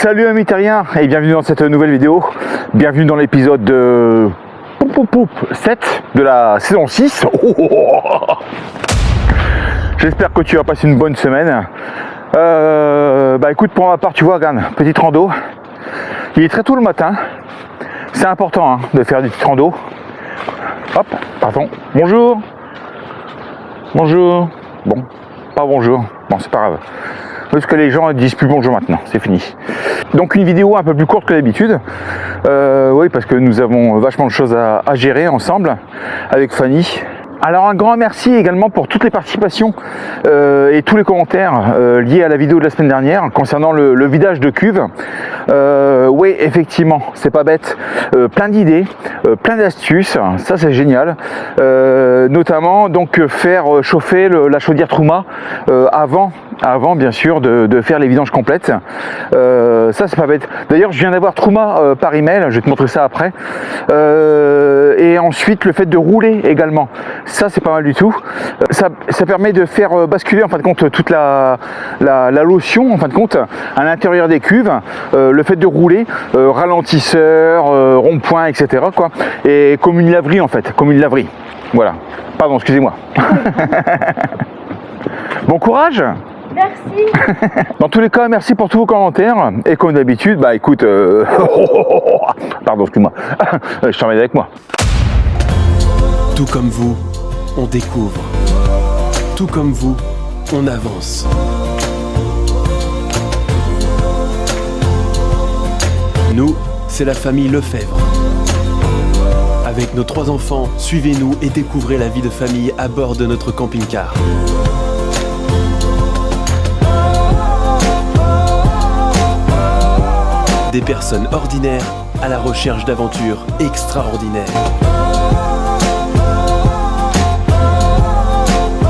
Salut amis terriens et bienvenue dans cette nouvelle vidéo. Bienvenue dans l'épisode 7 de la saison 6. J'espère que tu vas passer une bonne semaine. Écoute, pour ma part, tu vois, regarde, petite rando. Il est très tôt le matin. C'est important de faire des petites randos. Hop, pardon. Bonjour. Bonjour. Bon, pas bonjour. Bon, c'est pas grave. Parce que les gens ne disent plus bonjour maintenant, c'est fini. Donc une vidéo un peu plus courte que d'habitude. Oui, parce que nous avons vachement de choses à gérer ensemble avec Fanny. Alors un grand merci également pour toutes les participations et tous les commentaires liés à la vidéo de la semaine dernière concernant le vidage de cuve. Oui, effectivement, c'est pas bête. Plein d'idées, plein d'astuces, ça c'est génial. Notamment donc faire chauffer la chaudière Truma avant bien sûr de faire les vidanges complètes. Ça c'est pas bête. D'ailleurs je viens d'avoir Truma par email, je vais te montrer ça après. Et ensuite le fait de rouler également, ça c'est pas mal du tout. Ça permet de faire basculer en fin de compte toute la lotion en fin de compte à l'intérieur des cuves. Le fait de rouler, ralentisseur, rond-point, etc. quoi. Et comme une laverie en fait, comme une laverie. Voilà. Pardon, excusez-moi. Bon courage. Merci. Dans tous les cas, merci pour tous vos commentaires. Et comme d'habitude, bah écoute, pardon, excuse-moi, je t'emmène avec moi. Tout comme vous, on découvre. Tout comme vous, on avance. Nous, c'est la famille Lefebvre. Avec nos 3 enfants, suivez-nous et découvrez la vie de famille à bord de notre camping-car. Des personnes ordinaires à la recherche d'aventures extraordinaires.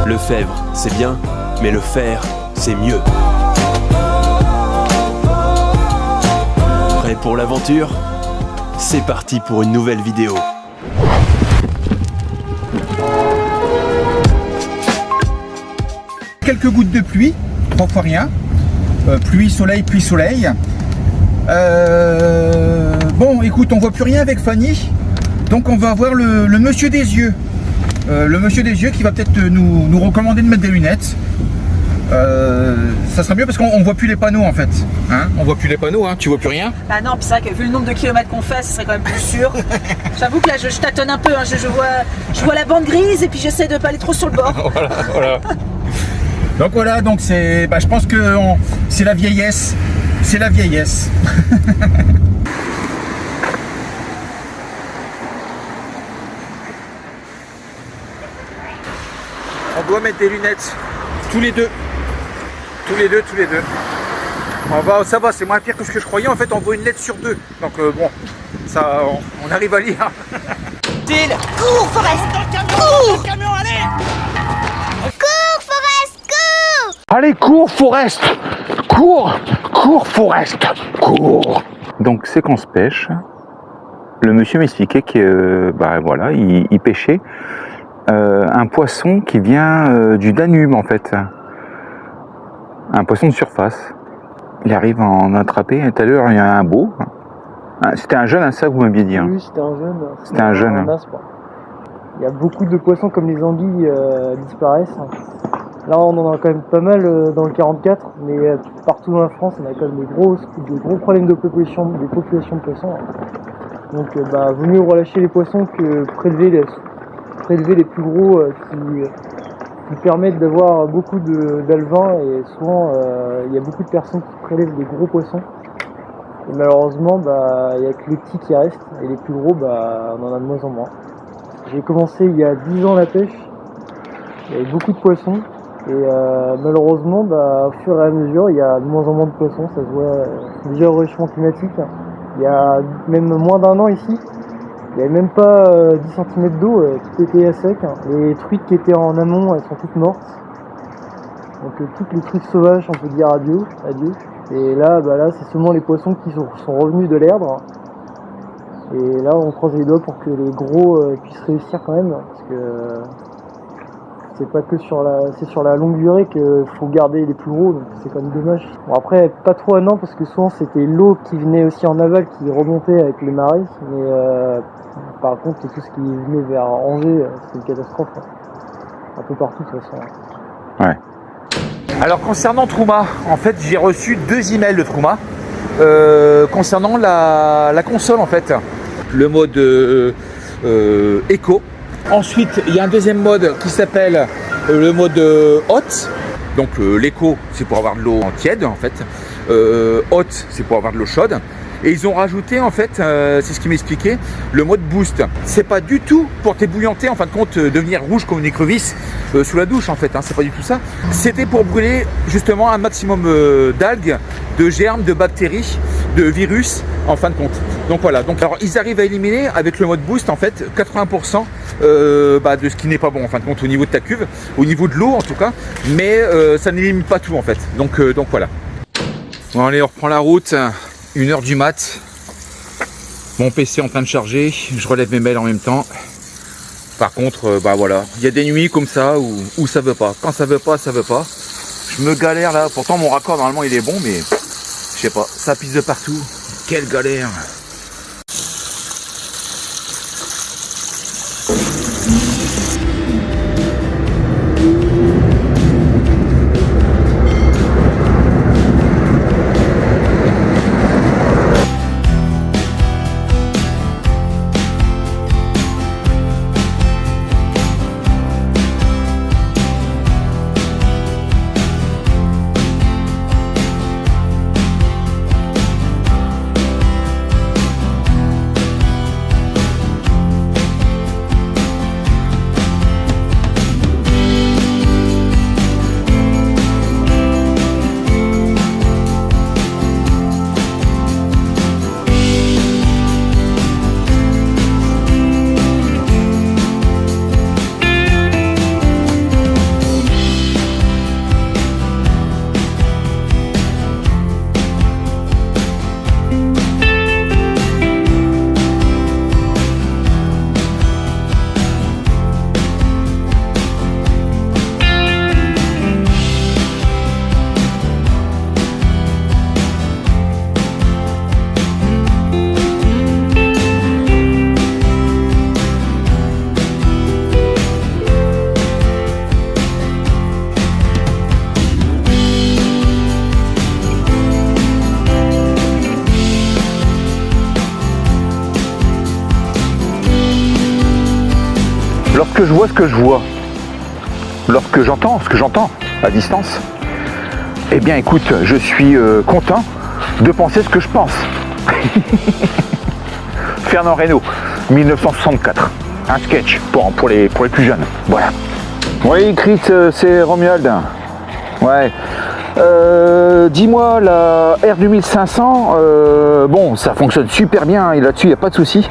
Lefebvre, c'est bien, mais le faire, c'est mieux. Prêt pour l'aventure? C'est parti pour une nouvelle vidéo. Quelques gouttes de pluie, 3 fois rien. Pluie, soleil, pluie, soleil. Bon, écoute, on voit plus rien avec Fanny, donc on va voir le monsieur des yeux. Le monsieur des yeux qui va peut-être nous recommander de mettre des lunettes. Ça sera mieux parce qu'on voit plus les panneaux en fait. On voit plus les panneaux, tu vois plus rien. Bah non, puis c'est vrai que vu le nombre de kilomètres qu'on fait, ce serait quand même plus sûr. J'avoue que là, je tâtonne un peu. Je vois la bande grise et puis j'essaie de pas aller trop sur le bord. voilà. Donc c'est, je pense que c'est la vieillesse. C'est la vieillesse. On doit mettre des lunettes. Tous les deux. Ça va, c'est moins pire que ce que je croyais. En fait, on voit une lettre sur 2. Donc bon, ça, on arrive à lire. Till, cours Forest, cours. Dans le camion, allez. Cours Forest, cours. Allez, cours Forest. Cours Forest. Cours. Donc séquence pêche. Le monsieur m'expliquait que il pêchait un poisson qui vient du Danube en fait. Un poisson de surface. Il arrive à en attraper. Tout à l'heure, il y a un beau. C'était un jeune, ça, vous m'aviez dit. Oui, c'était un jeune. C'était un jeune. Il y a beaucoup de poissons comme les anguilles disparaissent. Là, on en a quand même pas mal dans le 44, mais partout dans la France, on a quand même des gros problèmes de population de poissons. Donc, vaut mieux relâcher les poissons que prélever les plus gros qui permettent d'avoir beaucoup d'alevins, et souvent il y a beaucoup de personnes qui prélèvent des gros poissons. Et malheureusement, il n'y a que les petits qui restent, et les plus gros, on en a de moins en moins. J'ai commencé il y a 10 ans la pêche, il y avait beaucoup de poissons, et malheureusement, au fur et à mesure, il y a de moins en moins de poissons. Ça se voit déjà au réchauffement climatique. Il y a même moins d'1 an ici, il n'y avait même pas 10 cm d'eau, tout était à sec. Les truites qui étaient en amont, elles sont toutes mortes. Donc toutes les truites sauvages, on peut dire adieu. Et là, c'est seulement les poissons qui sont revenus de l'herbe. Et là, on croise les doigts pour que les gros puissent réussir quand même, parce que c'est pas que sur la longue durée qu'il faut garder les plus gros, donc c'est quand même dommage. Bon après, pas trop à Nantes parce que souvent c'était l'eau qui venait aussi en aval qui remontait avec les marées, mais par contre tout ce qui venait vers Angers, c'est une catastrophe. Hein. Un peu partout de toute façon. Ouais. Alors concernant Trouma, en fait j'ai reçu 2 emails de Trouma concernant la console en fait. Le mode Eco. Ensuite il y a un deuxième mode qui s'appelle le mode Hot. Donc l'Eco c'est pour avoir de l'eau tiède en fait. Hot c'est pour avoir de l'eau chaude. Et ils ont rajouté en fait, c'est ce qui m'expliquait, le mode boost. C'est pas du tout pour t'ébouillanter, en fin de compte, devenir rouge comme une écrevisse sous la douche en fait, hein, c'est pas du tout ça. C'était pour brûler justement un maximum d'algues, de germes, de bactéries, de virus en fin de compte. Donc voilà, donc alors ils arrivent à éliminer avec le mode boost en fait 80% de ce qui n'est pas bon en fin de compte au niveau de ta cuve, au niveau de l'eau en tout cas, mais ça n'élimine pas tout en fait. Donc voilà. Bon allez, on reprend la route. 1h du mat, mon PC en train de charger, je relève mes mails en même temps. Par contre, voilà, il y a des nuits comme ça où ça veut pas. Quand ça veut pas, ça veut pas. Je me galère là, pourtant mon raccord normalement il est bon, mais je sais pas, ça pisse de partout. Quelle galère! Lorsque je vois ce que je vois, lorsque j'entends ce que j'entends à distance, eh bien écoute, je suis content de penser ce que je pense. Fernand Reynaud, 1964, un sketch pour les plus jeunes, voilà. Oui, Crit, c'est Romuald. Ouais. Dis-moi, la R2500, bon, ça fonctionne super bien et là-dessus, il n'y a pas de souci.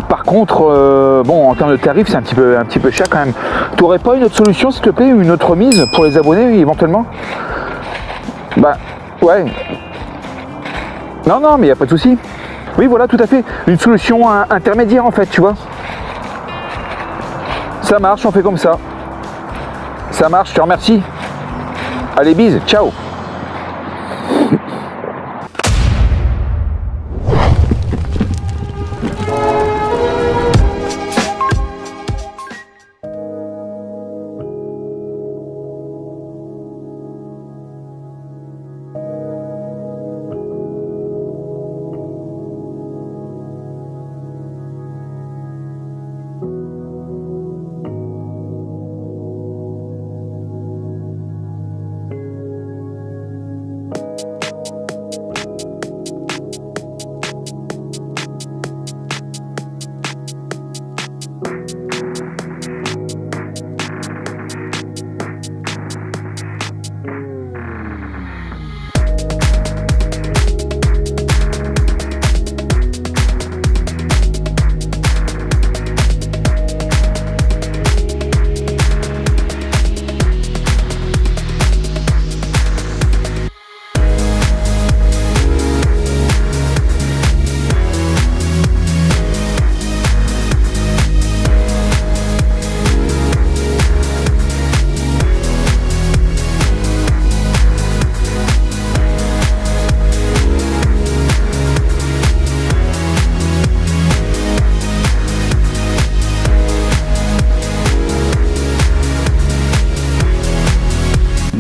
Par contre, bon, en termes de tarifs, c'est un petit peu cher quand même. Tu n'aurais pas une autre solution, s'il te plaît, une autre remise pour les abonnés, éventuellement? Bah, ouais. Non, mais il n'y a pas de souci. Oui, voilà, tout à fait. Une solution intermédiaire, en fait, tu vois. Ça marche, on fait comme ça. Ça marche, je te remercie. Allez, bise, ciao.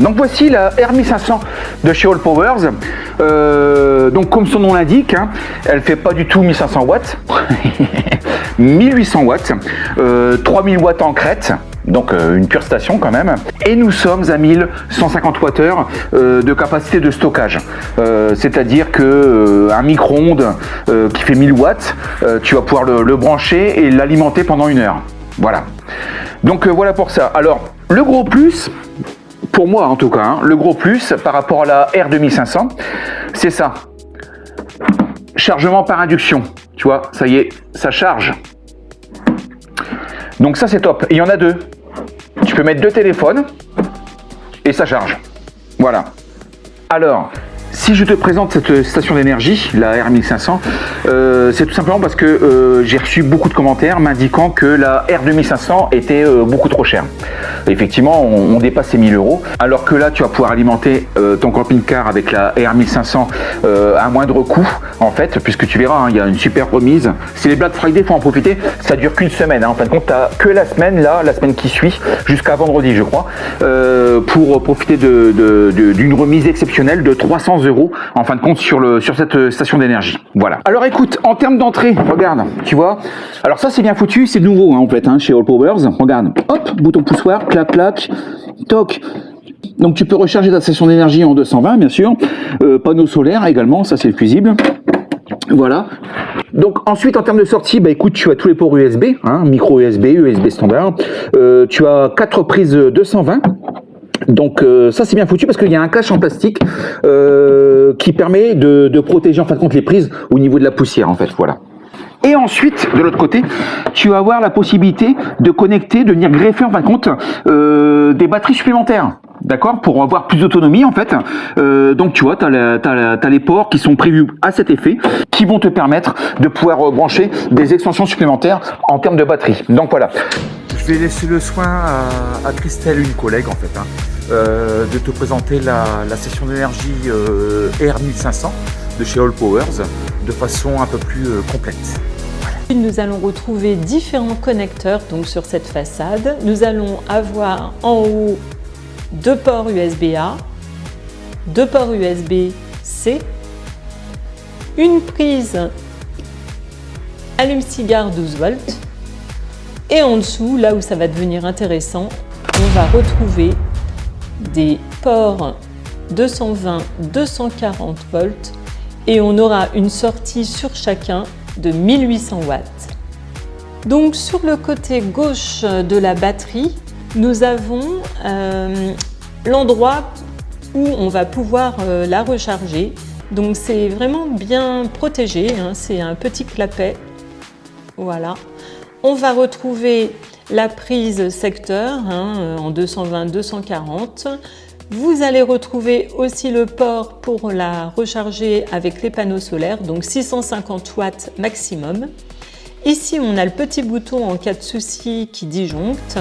Donc voici la R1500 de chez Allpowers. Donc comme son nom l'indique, hein, elle fait pas du tout 1500 watts, 1800 watts, 3000 watts en crête. Donc une pure station quand même. Et nous sommes à 1150 Wh de capacité de stockage. C'est-à-dire que un micro-ondes qui fait 1000 watts, tu vas pouvoir le brancher et l'alimenter pendant 1 heure. Voilà. Donc voilà pour ça. Alors le gros plus, pour moi en tout cas, hein, le gros plus par rapport à la R2500, c'est ça. Chargement par induction. Tu vois, ça y est, ça charge. Donc ça c'est top. Et il y en a 2. Tu peux mettre 2 téléphones et ça charge. Voilà. Alors, si je te présente cette station d'énergie, la R1500, c'est tout simplement parce que j'ai reçu beaucoup de commentaires m'indiquant que la R2500 était beaucoup trop chère. Effectivement, on dépasse les 1000 €, alors que là, tu vas pouvoir alimenter ton camping-car avec la R1500 à moindre coût, en fait, puisque tu verras, hein, il y a une super remise. Si les Black Friday, faut en profiter, ça dure qu'une semaine. Hein. En fin de compte, tu n'as que la semaine, là, la semaine qui suit, jusqu'à vendredi, je crois, pour profiter d'une remise exceptionnelle de 300 € en fin de compte sur cette station d'énergie. Voilà. Alors écoute, en termes d'entrée, regarde, tu vois. Alors ça c'est bien foutu, c'est nouveau hein, en fait, hein, chez Allpowers. Regarde, hop, bouton poussoir, clac, clac, toc. Donc tu peux recharger ta station d'énergie en 220 bien sûr. Panneau solaire également, ça c'est fusible. Voilà. Donc ensuite en termes de sortie, bah écoute, tu as tous les ports USB, hein, micro USB, USB standard. Tu as 4 prises 220. Donc ça c'est bien foutu parce qu'il y a un cache en plastique qui permet de protéger en fin de compte les prises au niveau de la poussière en fait, voilà. Et ensuite, de l'autre côté, tu vas avoir la possibilité de connecter, de venir greffer en fin de compte des batteries supplémentaires. D'accord, pour avoir plus d'autonomie en fait. Donc tu vois, tu as les ports qui sont prévus à cet effet, qui vont te permettre de pouvoir brancher des extensions supplémentaires en termes de batterie. Donc voilà. Je vais laisser le soin à Christelle, une collègue en fait, hein, de te présenter la session d'énergie R1500 de chez Allpowers de façon un peu plus complète. Nous allons retrouver différents connecteurs donc sur cette façade. Nous allons avoir en haut 2 ports USB-A, 2 ports USB-C, une prise allume-cigare 12 volts et en dessous, là où ça va devenir intéressant, on va retrouver des ports 220-240 volts et on aura une sortie sur chacun de 1800 watts. Donc sur le côté gauche de la batterie, nous avons l'endroit où on va pouvoir la recharger. Donc c'est vraiment bien protégé, hein, c'est un petit clapet. Voilà. On va retrouver la prise secteur hein, en 220-240. Vous allez retrouver aussi le port pour la recharger avec les panneaux solaires, donc 650 watts maximum. Ici, on a le petit bouton en cas de souci qui disjoncte.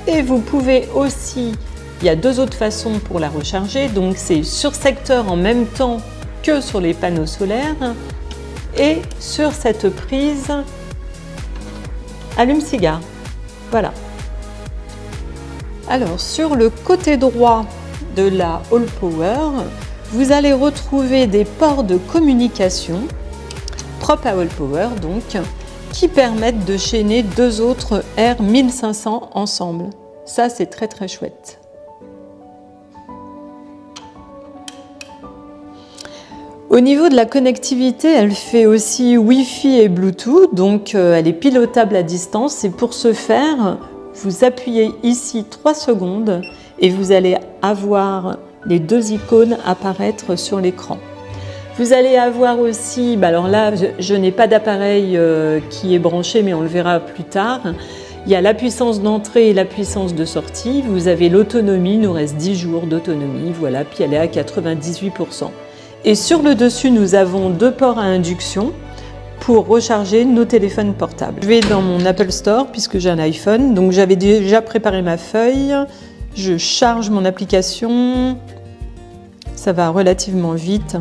Et vous pouvez aussi, il y a 2 autres façons pour la recharger, donc c'est sur secteur en même temps que sur les panneaux solaires et sur cette prise allume-cigare. Voilà. Alors, sur le côté droit de la Allpower, vous allez retrouver des ports de communication propres à Allpower, donc, qui permettent de chaîner 2 autres R1500 ensemble. Ça, c'est très très chouette. Au niveau de la connectivité, elle fait aussi Wi-Fi et Bluetooth, donc elle est pilotable à distance. Et pour ce faire, vous appuyez ici 3 secondes et vous allez avoir les 2 icônes apparaître sur l'écran. Vous allez avoir aussi, alors là, je n'ai pas d'appareil qui est branché, mais on le verra plus tard. Il y a la puissance d'entrée et la puissance de sortie. Vous avez l'autonomie, il nous reste 10 jours d'autonomie, voilà, puis elle est à 98%. Et sur le dessus, nous avons 2 ports à induction pour recharger nos téléphones portables. Je vais dans mon Apple Store puisque j'ai un iPhone, donc j'avais déjà préparé ma feuille. Je charge mon application. Ça va relativement vite.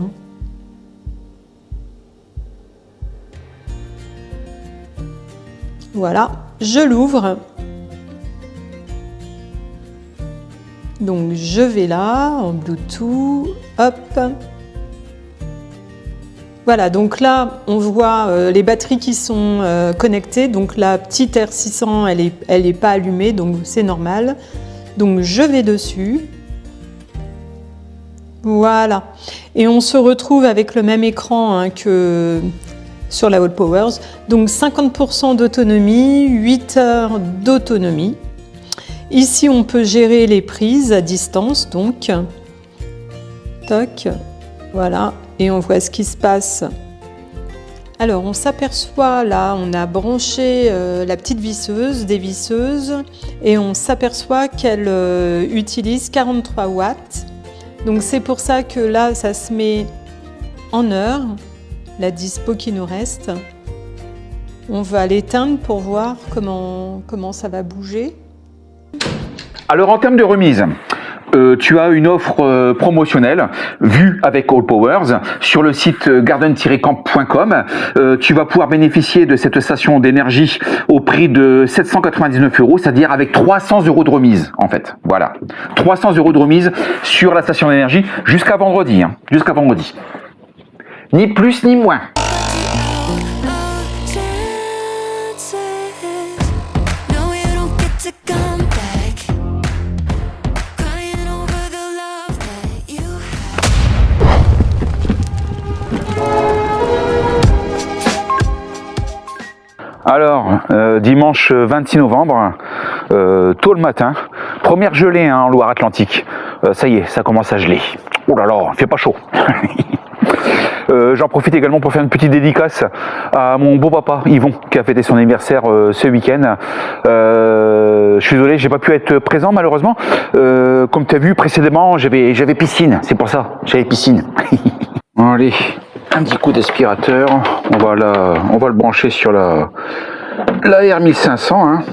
Voilà, je l'ouvre. Donc je vais là, en Bluetooth, hop. Voilà, donc là, on voit les batteries qui sont connectées. Donc la petite R600, elle est pas allumée, donc c'est normal. Donc je vais dessus. Voilà. Et on se retrouve avec le même écran hein, que sur la Allpowers. Donc 50% d'autonomie, 8 heures d'autonomie. Ici, on peut gérer les prises à distance, donc. Toc, voilà, et on voit ce qui se passe. Alors, on s'aperçoit, là, on a branché la petite visseuse, des visseuses, et on s'aperçoit qu'elle utilise 43 watts. Donc, c'est pour ça que là, ça se met en heure, la dispo qui nous reste. On va l'éteindre pour voir comment ça va bouger. Alors en termes de remise, tu as une offre promotionnelle vue avec Allpowers sur le site garden-camp.com. Tu vas pouvoir bénéficier de cette station d'énergie au prix de 799 €, c'est-à-dire avec 300 € de remise en fait. Voilà, 300 € de remise sur la station d'énergie jusqu'à vendredi. Hein, jusqu'à vendredi. Ni plus ni moins. Alors, dimanche 26 novembre, tôt le matin, première gelée hein, en Loire-Atlantique. Ça y est, ça commence à geler. Oh là là, il fait pas chaud. J'en profite également pour faire une petite dédicace à mon beau-papa Yvon qui a fêté son anniversaire ce week-end. Je suis désolé, j'ai pas pu être présent malheureusement. Comme tu as vu précédemment, j'avais piscine, c'est pour ça, j'avais piscine. Allez, un petit coup d'aspirateur, on va le brancher sur la R1500. Hein.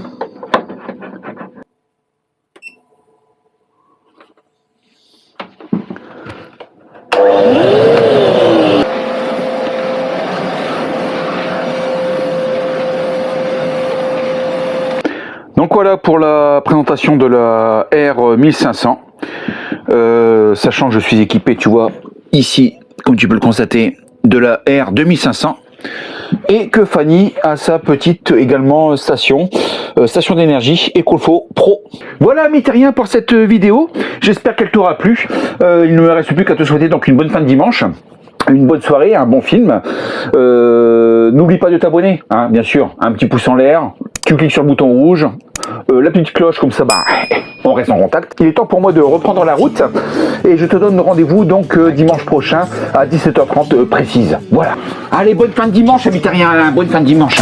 Donc voilà pour la présentation de la R1500. Sachant que je suis équipé, tu vois, ici, comme tu peux le constater, de la R2500. Et que Fanny a sa petite également station d'énergie Ecolfo Pro. Voilà, amis terriens, pour cette vidéo. J'espère qu'elle t'aura plu. Il ne me reste plus qu'à te souhaiter donc une bonne fin de dimanche. Une bonne soirée, un bon film. N'oublie pas de t'abonner, hein, bien sûr. Un petit pouce en l'air. Tu cliques sur le bouton rouge. La petite cloche, comme ça, bah, on reste en contact. Il est temps pour moi de reprendre la route. Et je te donne rendez-vous donc dimanche prochain à 17h30 précise. Voilà. Allez, bonne fin de dimanche, amis terriens. Hein, bonne fin de dimanche.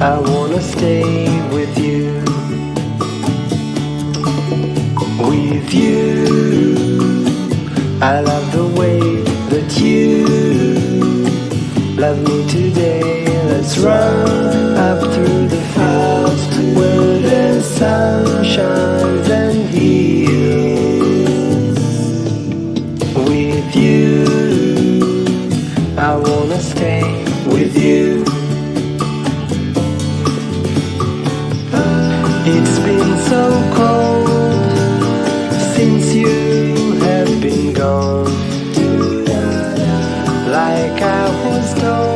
I wanna stay with you, with you. I love the way that you love me today. Let's run up through the fields where the sun shines and heals. With you, I wanna stay with you. It's been so cold since you have been gone. Like I was told.